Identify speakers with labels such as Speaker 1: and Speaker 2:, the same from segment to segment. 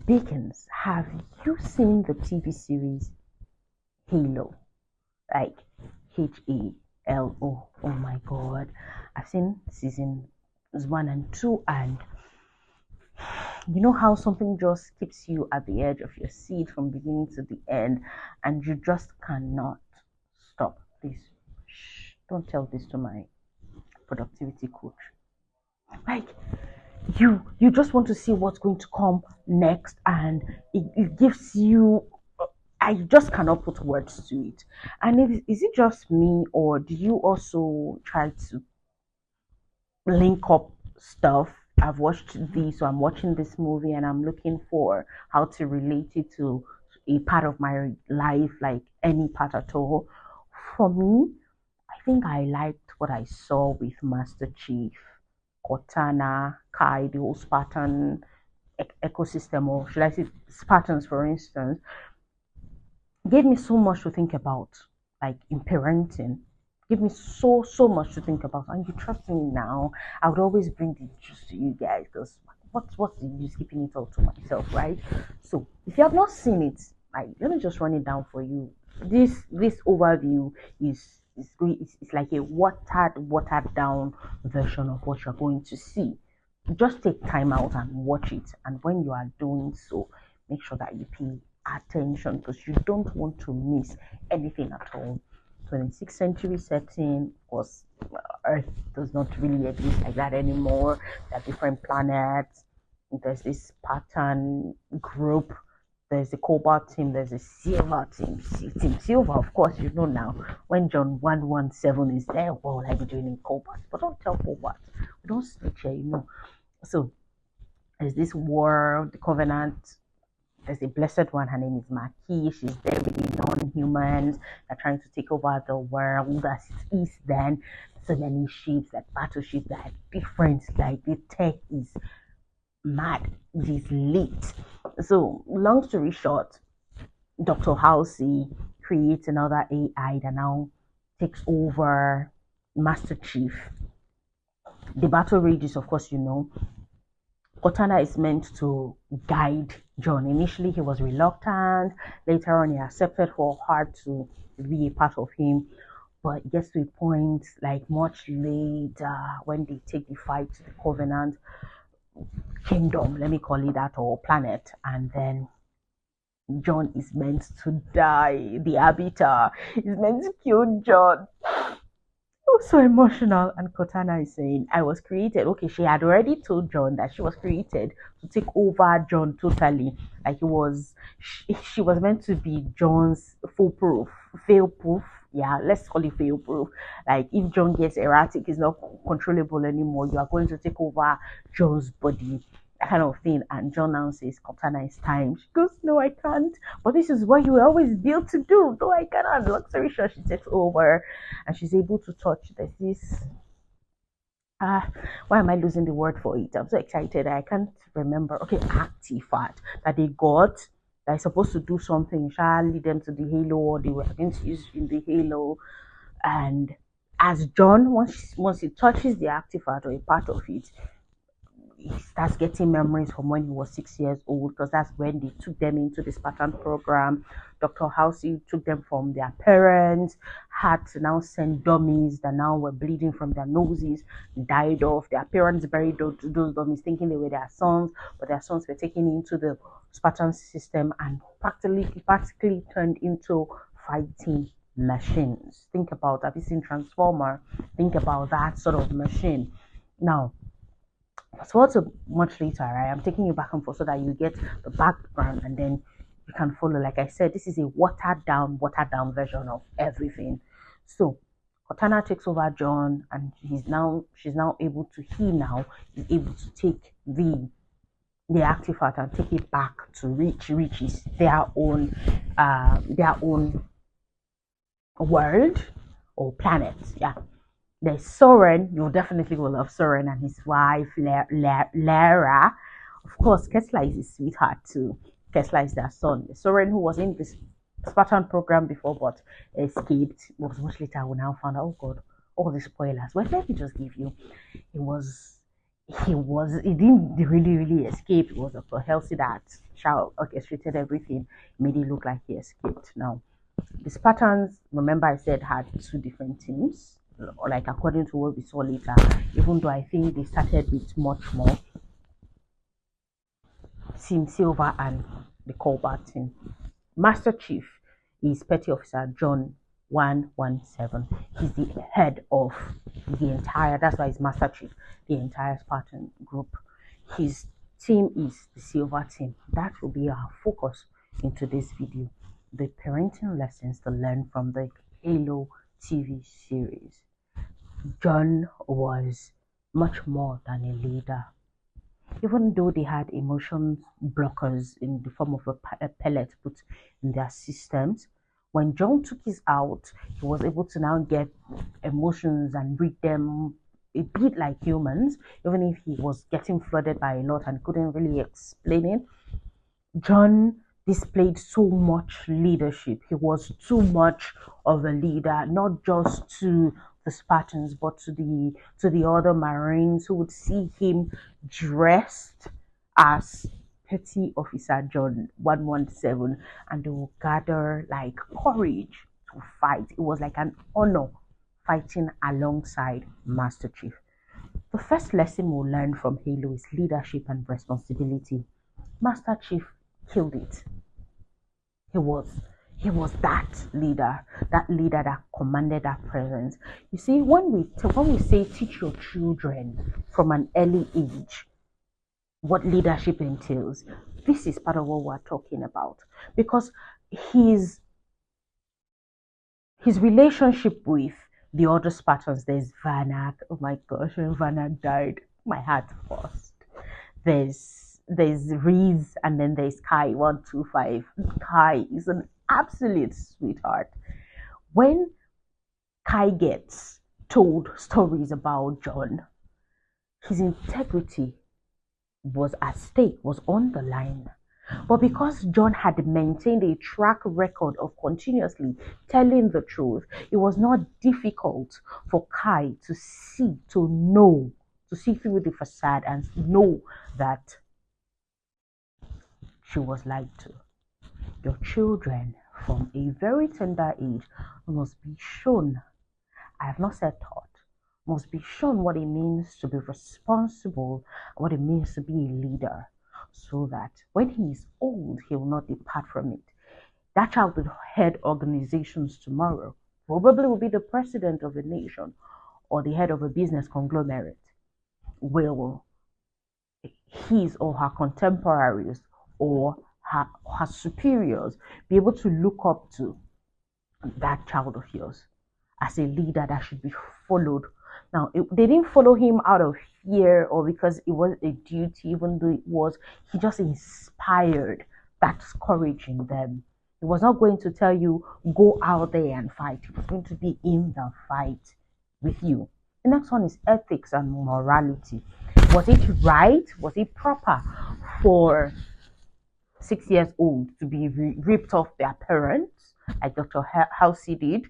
Speaker 1: Dickens, have you seen the TV series Halo? Like Halo. Oh my god. I've seen seasons 1 and 2, and you know how something just keeps you at the edge of your seat from beginning to the end, and you just cannot stop. Please, shh, don't tell this to my productivity coach. Like, you just want to see what's going to come next, and it gives you, I just cannot put words to it. And is it just me, or do you also try to link up stuff? I've watched this, so I'm watching this movie and I'm looking for how to relate it to a part of my life, like any part at all. For me, I think I liked what I saw with Master Chief, Cortana, Kai, the whole Spartan ecosystem, or should I say Spartans, for instance, gave me so much to think about, like in parenting. Give me so much to think about, and you trust me now. I would always bring the juice to you guys, because what's the use keeping it all to myself, right? So if you have not seen it, like, let me just run it down for you. This overview is like a watered down version of what you're going to see. Just take time out and watch it, and when you are doing so, make sure that you pay attention, because you don't want to miss anything at all. 26th century setting, of course, Earth does not really exist like that anymore. There are different planets. There's this pattern group. There's the cobalt team. There's the silver team. Team silver, of course, you know now. When John 117 is there, what will I be doing in cobalt? But don't tell cobalt. We don't snitch here, you know. So there's this war, the Covenant. There's a blessed one. Her name is Maki. She's there with the non-humans. They're trying to take over the world as it is then. So many ships, like battleships, that are different. Like the tech is mad. It is lit. So long story short, Dr. Halsey creates another AI that now takes over Master Chief. The battle rages, of course, you know. Cortana is meant to guide John. Initially, he was reluctant. Later on, he accepted for her to be a part of him. But it gets to a point, like much later, when they take the fight to the Covenant Kingdom, let me call it that, or planet, and then John is meant to die. The Arbiter is meant to kill John. So emotional. And Cortana is saying, I was created. Okay, she had already told John that she was created to take over John totally. Like she was meant to be John's foolproof, fail proof. Yeah, let's call it fail proof. Like, if John gets erratic, he's not controllable anymore, you are going to take over John's body, that kind of thing. And John now says, Cortana, it's time. She goes, no, I can't. But this is what you were always built to do. No, I cannot. Long story short, she takes over and she's able to touch. There's this. Why am I losing the word for it? I'm so excited. I can't remember. Okay, artifact that they got that is supposed to do something. Shall lead them to the Halo, or they were going to use in the Halo. And as John, once he touches the artifact or a part of it, he starts getting memories from when he was 6 years old, because that's when they took them into the Spartan program. Dr. Halsey took them from their parents, had to now send dummies that now were bleeding from their noses, died off. Their parents buried those dummies thinking they were their sons, but their sons were taken into the Spartan system and practically turned into fighting machines. Think about that. It's in Transformer. Think about that sort of machine. Now, so what's much later, right? I'm taking you back and forth so that you get the background and then you can follow. Like I said, this is a watered down version of everything. So Cortana takes over John, and she's now able to is able to take the artifact and take it back to Reach. Reach is their own world or planet. Yeah. There's Soren. You definitely will love Soren and his wife, Lara. Of course, Kessler is his sweetheart too. Kessler is their son. Soren, who was in this Spartan program before but escaped, was much later. We now found out, oh God, all the spoilers. Well, let me just give you. He didn't really escape. It was Dr. Halsey that child orchestrated everything, made it look like he escaped. Now, the Spartans, remember I said, had two different teams, or like according to what we saw later, even though I think they started with much more. Team Silver and the Colbert team. Master Chief is Petty Officer John 117. He's the head of the entire, that's why he's Master Chief, the entire Spartan group. His team is the Silver team. That will be our focus in today's video. The parenting lessons to learn from the Halo TV series. John was much more than a leader. Even though they had emotion blockers in the form of a pellet put in their systems, when John took his out, he was able to now get emotions and read them a bit like humans, even if he was getting flooded by a lot and couldn't really explain it. John displayed so much leadership. He was too much of a leader, not just to the Spartans, but to the other Marines who would see him dressed as Petty Officer John 117, and they will gather like courage to fight. It was like an honor fighting alongside Master Chief. The first lesson we'll learn from Halo is leadership and responsibility. Master Chief killed it. He was that leader that commanded that presence. You see, when we say teach your children from an early age what leadership entails, this is part of what we're talking about, because his relationship with the other Spartans, there's Vanak. Oh my gosh, when Vanak died, my heart burst. There's Reese, and then there's Kai 125. Kai is an absolute sweetheart. When Kai gets told stories about John, his integrity was at stake, was on the line. But because John had maintained a track record of continuously telling the truth, it was not difficult for Kai to see through the facade and know that she was lied to. Your children from a very tender age must be shown, I have not said taught, must be shown what it means to be responsible, what it means to be a leader, so that when he is old, he will not depart from it. That child will head organizations tomorrow, probably will be the president of a nation or the head of a business conglomerate. Will his or her contemporaries or her superiors be able to look up to that child of yours as a leader that should be followed? Now, they didn't follow him out of fear or because it was a duty, even though it was, he just inspired that courage in them. He was not going to tell you, go out there and fight. He was going to be in the fight with you. The next one is ethics and morality. Was it right? Was it proper for 6 years old to be ripped off their parents, like Dr. Halsey did?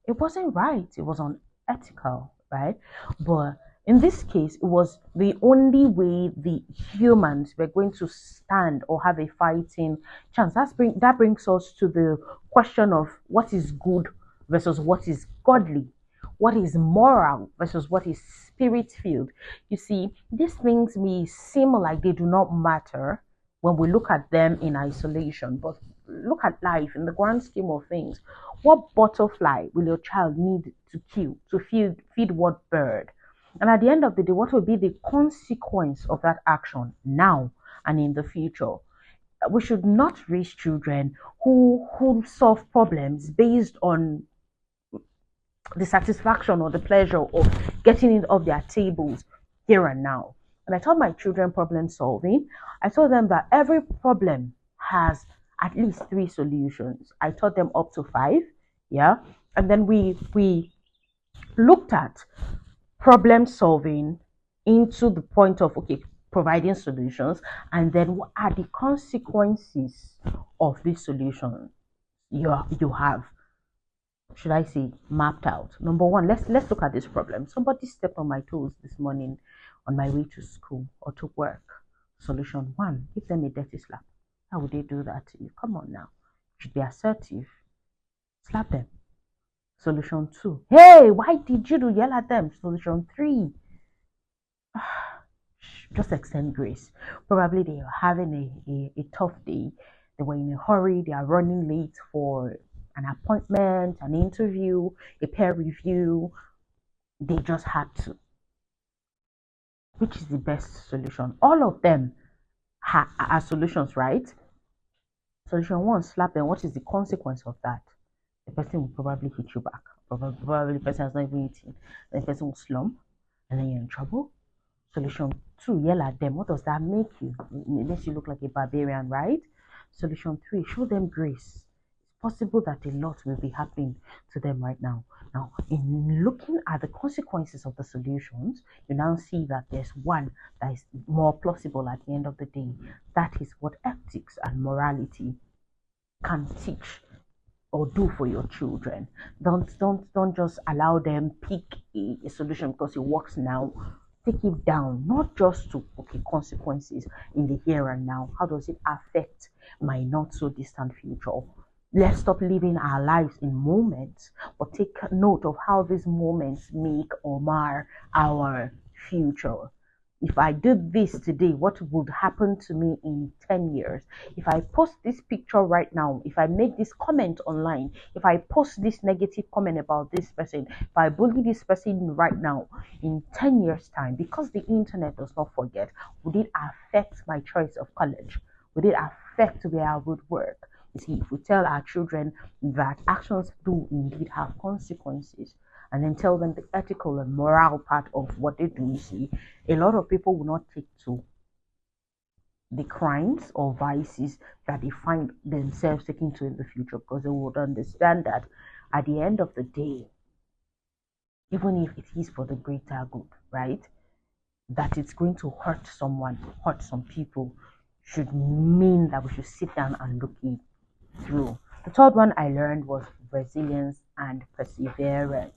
Speaker 1: It wasn't right. It was unethical, right? But in this case, it was the only way the humans were going to stand or have a fighting chance. That brings us to the question of what is good versus what is godly. What is moral versus what is spirit-filled. You see, these things may seem like they do not matter when we look at them in isolation, but look at life in the grand scheme of things. What butterfly will your child need to kill to feed what bird? And at the end of the day, what will be the consequence of that action now and in the future? We should not raise children who solve problems based on the satisfaction or the pleasure of getting it off their tables here and now. And I taught my children problem solving. I told them that every problem has at least 3 solutions. I taught them up to 5, yeah. And then we looked at problem solving into the point of, okay, providing solutions, and then what are the consequences of this solution you have, should I say, mapped out. Number one, let's look at this problem. Somebody stepped on my toes this morning on my way to school or to work. Solution 1, give them a dirty slap. How would they do that to you? Come on now. You should be assertive. Slap them. Solution 2. Hey, why did you do yell at them? Solution 3. Just extend grace. Probably they are having a tough day. They were in a hurry. They are running late for an appointment, an interview, a peer review. They just had to. Which is the best solution? All of them are solutions, right? Solution 1, slap them. What is the consequence of that? The person will probably hit you back. Probably the person has not even eaten. The person will slump, and then you're in trouble. Solution 2, yell at them. What does that make you? It makes you look like a barbarian, right? Solution 3, show them grace. It's possible that a lot will be happening to them right now. Now, in looking at the consequences of the solutions, you now see that there's one that is more plausible at the end of the day. That is what ethics and morality can teach or do for your children. Don't just allow them pick a solution because it works now. Take it down, not just to consequences in the here and now. How does it affect my not so distant future? Let's stop living our lives in moments, but take note of how these moments make or mar our future. If I did this today, what would happen to me in 10 years? If I post this picture right now, if I make this comment online, if I post this negative comment about this person, if I bully this person right now, in 10 years' time, because the internet does not forget, would it affect my choice of college? Would it affect where I would work? You see, if we tell our children that actions do indeed have consequences, and then tell them the ethical and moral part of what they do, you see, a lot of people will not take to the crimes or vices that they find themselves taking to in the future, because they would understand that at the end of the day, even if it is for the greater good, right, that it's going to hurt someone, hurt some people, should mean that we should sit down and look it through. The third one I learned was resilience and perseverance.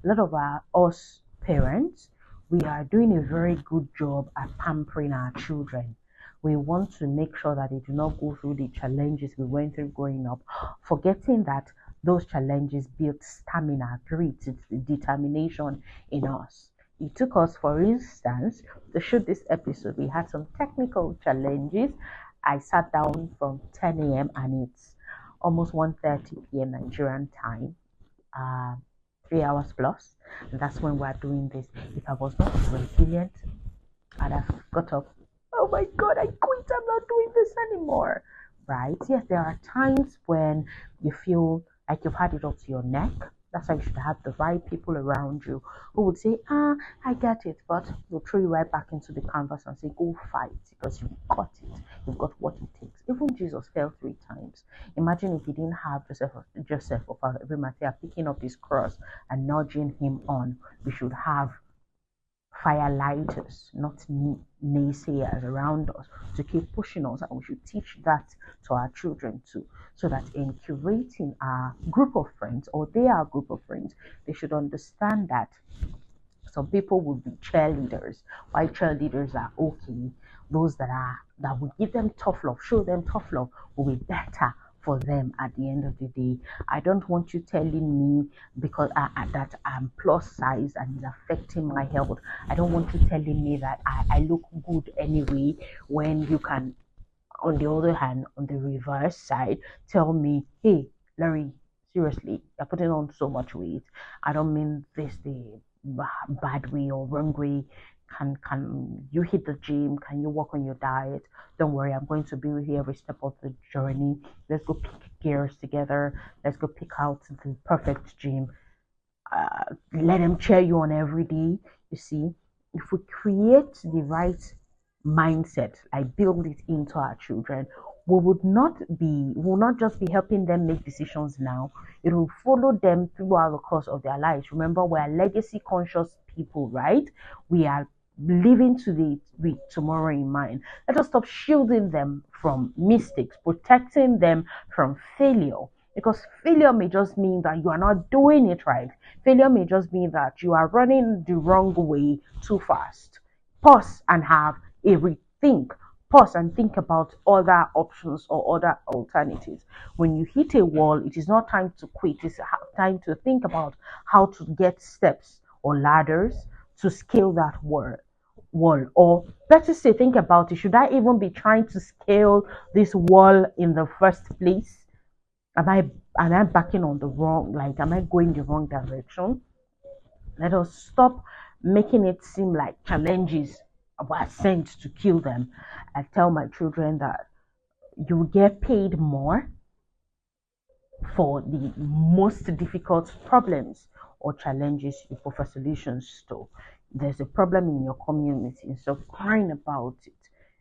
Speaker 1: A lot of us parents, we are doing a very good job at pampering our children. We want to make sure that they do not go through the challenges we went through growing up, forgetting that those challenges built stamina, grit, determination in us. It took us, for instance, to shoot this episode. We had some technical challenges. I sat down from 10 a.m. and it's almost 1:30 p.m. Nigerian time. 3 hours plus, and that's when we're doing this. If I was not resilient, I'd have got up. Oh my god, I quit, I'm not doing this anymore. Right? Yes, there are times when you feel like you've had it up to your neck. That's why you should have the right people around you who would say, I get it, but they'll throw you right back into the canvas and say, go fight, because you've got it. You've got what it takes. Even Jesus fell 3 times. Imagine if he didn't have Joseph of Arimathea picking up his cross and nudging him on. We should have firelighters, not naysayers around us to keep pushing us, and we should teach that to our children too, so that in curating our group of friends or their group of friends, they should understand that some people will be cheerleaders, while cheerleaders are okay. Those that will give them tough love, show them tough love, will be better for them at the end of the day. I don't want you telling me because that I'm plus size and it's affecting my health. I don't want you telling me that I look good anyway, when you can, on the other hand, on the reverse side, tell me, hey, Larry, seriously, you're putting on so much weight. I don't mean this the bad way or wrong way. Can you hit the gym? Can you work on your diet? Don't worry, I'm going to be with you every step of the journey. Let's go pick gears together. Let's go pick out the perfect gym. Let them cheer you on every day. You see, if we create the right mindset, I build it into our children, we will not just be helping them make decisions now. It will follow them throughout the course of their lives. Remember, we are legacy conscious people, right? We are living with tomorrow in mind. Let us stop shielding them from mistakes, protecting them from failure. Because failure may just mean that you are not doing it right. Failure may just mean that you are running the wrong way too fast. Pause and have a rethink pause and think about other options or other alternatives. When you hit a wall, it is not time to quit, it's time to think about how to get steps or ladders to scale that wall. Or better say, think about it, should I even be trying to scale this wall in the first place? Am I backing on the wrong, like, am I going the wrong direction? Let us stop making it seem like challenges were sent to kill them. I tell my children that you get paid more for the most difficult problems or challenges you offer solutions to. There's a problem in your community, instead of crying about it,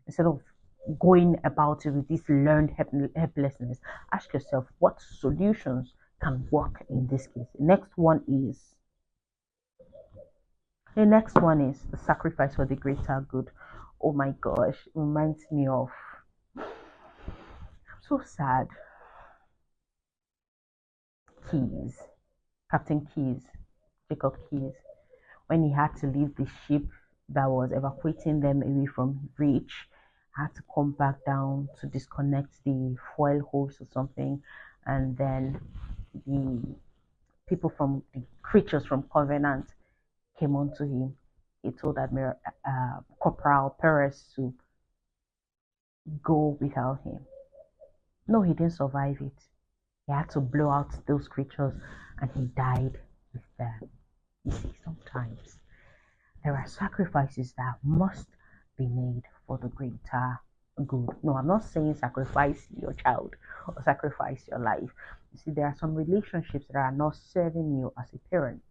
Speaker 1: instead of going about it with this learned helplessness, ask yourself what solutions can work in this case. The next one is the sacrifice for the greater good. Oh my gosh, it reminds me of, so sad, Keys, Captain Keys, Jacob Keys, when he had to leave the ship that was evacuating them away from reach, had to come back down to disconnect the foil hose or something, and then the people from the creatures from Covenant came onto him. He told Admiral Corporal Perez to go without him. No, he didn't survive it. He had to blow out those creatures and he died with them. You see, sometimes there are sacrifices that must be made for the greater good. No, I'm not saying sacrifice your child or sacrifice your life. You see, there are some relationships that are not serving you as a parent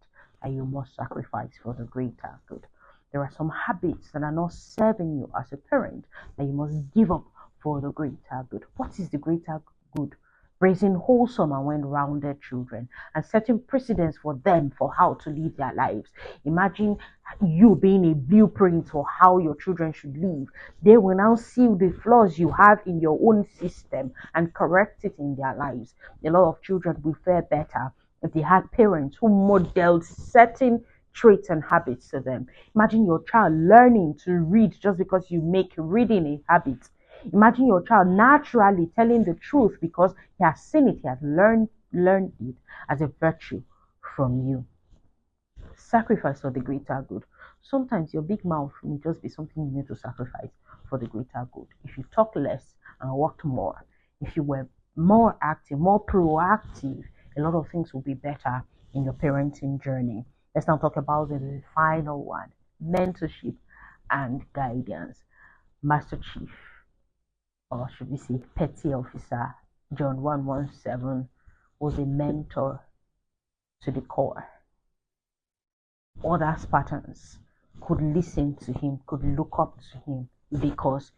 Speaker 1: that you must sacrifice for the greater good. There are some habits that are not serving you as a parent that you must give up for the greater good. What is the greater good? Raising wholesome and well-rounded children and setting precedents for them for how to live their lives. Imagine you being a blueprint for how your children should live. They will now see the flaws you have in your own system and correct it in their lives. A lot of children will fare better if they had parents who modeled certain traits and habits to them. Imagine your child learning to read just because you make reading a habit. Imagine your child naturally telling the truth because he has seen it, he has learned it as a virtue from you. Sacrifice for the greater good. Sometimes your big mouth may just be something you need to sacrifice for the greater good. If you talk less and worked more, if you were more active, more proactive, a lot of things will be better in your parenting journey. Let's now talk about the final one: mentorship and guidance. Master Chief, or should we say petty officer, John 117, was a mentor to the core. Other Spartans could listen to him, could look up to him because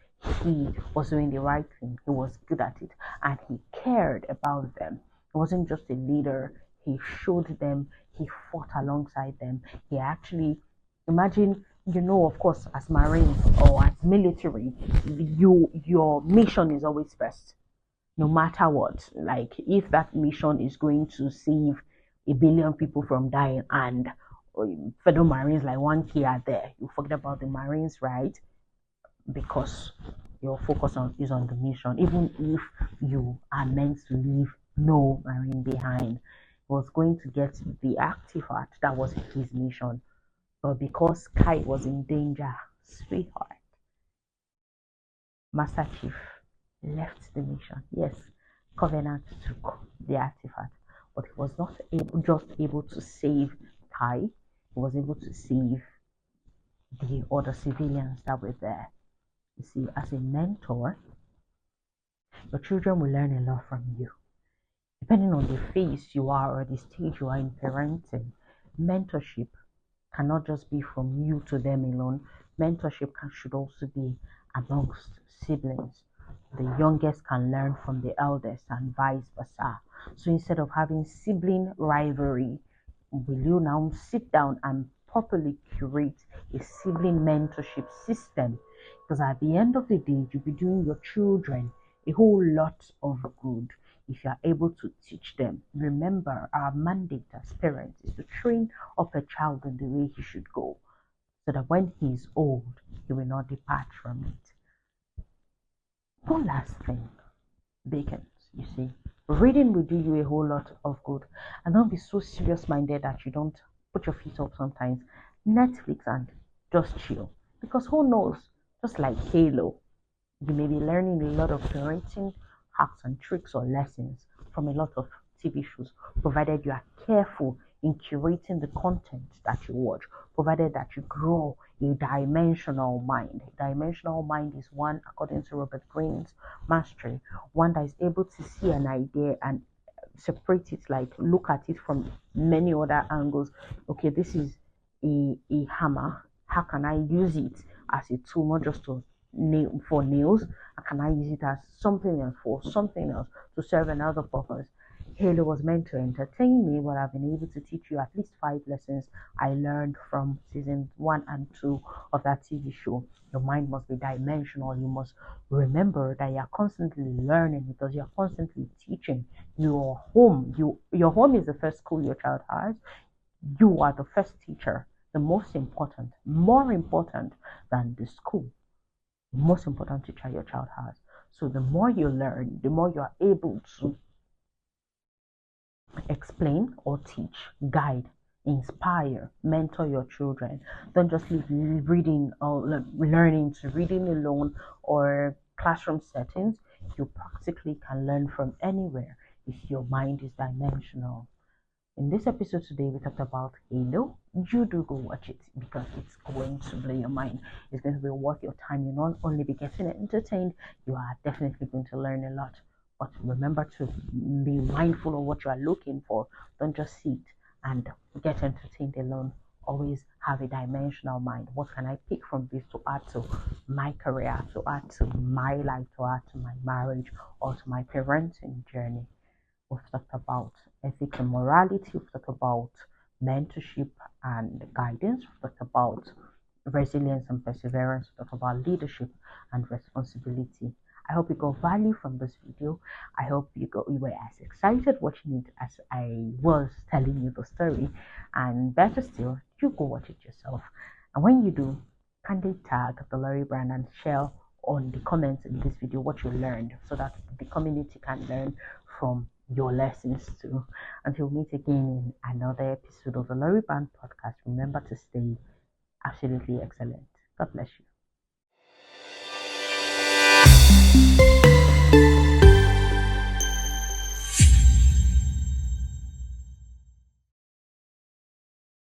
Speaker 1: he was doing the right thing, he was good at it, and he cared about them. He wasn't just a leader, he showed them, he fought alongside them. He actually, imagine, of course, as Marines or as military, your mission is always first, no matter what. Like, if that mission is going to save a billion people from dying and federal Marines like 1K are there, you forget about the Marines, right? Because your focus is on the mission. Even if you are meant to leave no Marine behind, he was going to get the artifact that was his mission. But because Kai was in danger, sweetheart, Master Chief left the mission. Yes, Covenant took the artifact, but he was not just able to save Kai, he was able to save the other civilians that were there. You see, as a mentor, your children will learn a lot from you. Depending on the phase you are or the stage you are in parenting, mentorship cannot just be from you to them alone. Mentorship should also be amongst siblings. The youngest can learn from the eldest and vice versa. So instead of having sibling rivalry, will you now sit down and properly curate a sibling mentorship system? Because at the end of the day, you'll be doing your children a whole lot of good if you are able to teach them. Remember, our mandate as parents is to train up a child in the way he should go, so that when he is old, he will not depart from it. One last thing, Bacon, you see, reading will do you a whole lot of good. And don't be so serious minded that you don't put your feet up sometimes. Netflix and just chill. Because who knows, just like Halo, you may be learning a lot of parenting hacks and tricks or lessons from a lot of TV shows, provided you are careful in curating the content that you watch, provided that you grow a dimensional mind. Dimensional mind is one, according to Robert Greene's mastery, one that is able to see an idea and separate it, like look at it from many other angles. Okay, this is a hammer. How can I use it as a tool, not just to nail for nails? How can I use it as something else, for something else, to serve another purpose? Halo was meant to entertain me, but I've been able to teach you at least 5 lessons I learned from season 1 and 2 of that TV show. Your mind must be dimensional. You must remember that you're constantly learning because you're constantly teaching. Your home is the first school your child has. You are the first teacher, the most important, more important than the school, the most important teacher your child has. So the more you learn, the more you are able to explain or teach, guide, inspire, mentor your children. Don't just leave reading or learning to reading alone or classroom settings. You practically can learn from anywhere if your mind is dimensional. In this episode today, we talked about Halo. You do go watch it because it's going to blow your mind. It's going to be worth your time. You'll not only be getting entertained, you are definitely going to learn a lot. But remember to be mindful of what you are looking for. Don't just sit and get entertained alone. Always have a dimensional mind. What can I pick from this to add to my career, to add to my life, to add to my marriage, or to my parenting journey? We've talked about ethics and morality. We've talked about mentorship and guidance. We've talked about resilience and perseverance. We've talked about leadership and responsibility. I hope you got value from this video. I hope you were as excited watching it as I was telling you the story. And better still, you go watch it yourself. And when you do, kindly tag the Lori brand and share on the comments in this video what you learned so that the community can learn from your lessons too. Until we meet again in another episode of the Lori Brand podcast, remember to stay absolutely excellent. God bless you.